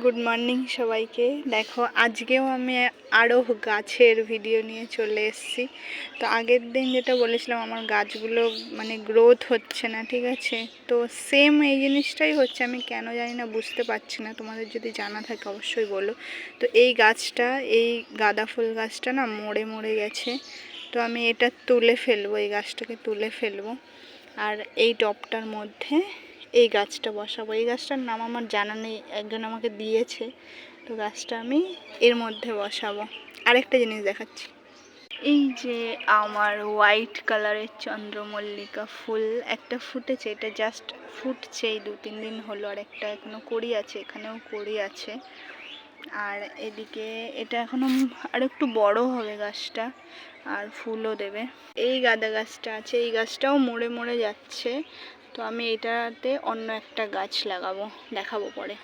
Good morning সবাইকে। দেখো আজকেও আমি আরও গাছের ভিডিও নিয়ে চলে এসেছি। তো আগের দিন যেটা বলেছিলাম আমার গাছগুলো মানে গ্রোথ হচ্ছে না, ঠিক আছে? তো সেম এই জিনিসটাই হচ্ছে, আমি কেন জানি না, বুঝতে পারছি না। তোমাদের যদি জানা থাকে অবশ্যই বলো। তো এই গাছটা, এই গাঁদা ফুল গাছটা না মরে মরে গেছে। তো আমি এটা তুলে ফেলবো, এই গাছটাকে তুলে ফেলবো। আর এই টবটার মধ্যে এই গাছটা বসাবো। এই গাছটার নাম আমার জানা নেই, একজন আমাকে দিয়েছে। তো গাছটা আমি এর মধ্যে বসাবো। আরেকটা জিনিস দেখাচ্ছি, এই যে আমার হোয়াইট কালারের চন্দ্রমল্লিকা ফুল একটা ফুটেছে, এটা জাস্ট ফুটছে, এই 2-3 দিন হলো। আর একটা এখনো কড়ি আছে, এখানেও কড়ি আছে। আর এদিকে এটা এখনো আর একটু বড় হবে গাছটা, আর ফুলও দেবে। এই গাঁদা গাছটা আছে, এই গাছটাও মরে মরে যাচ্ছে। তো আমি এটাতে অন্য একটা গাছ লাগাবো, দেখাবো পরে।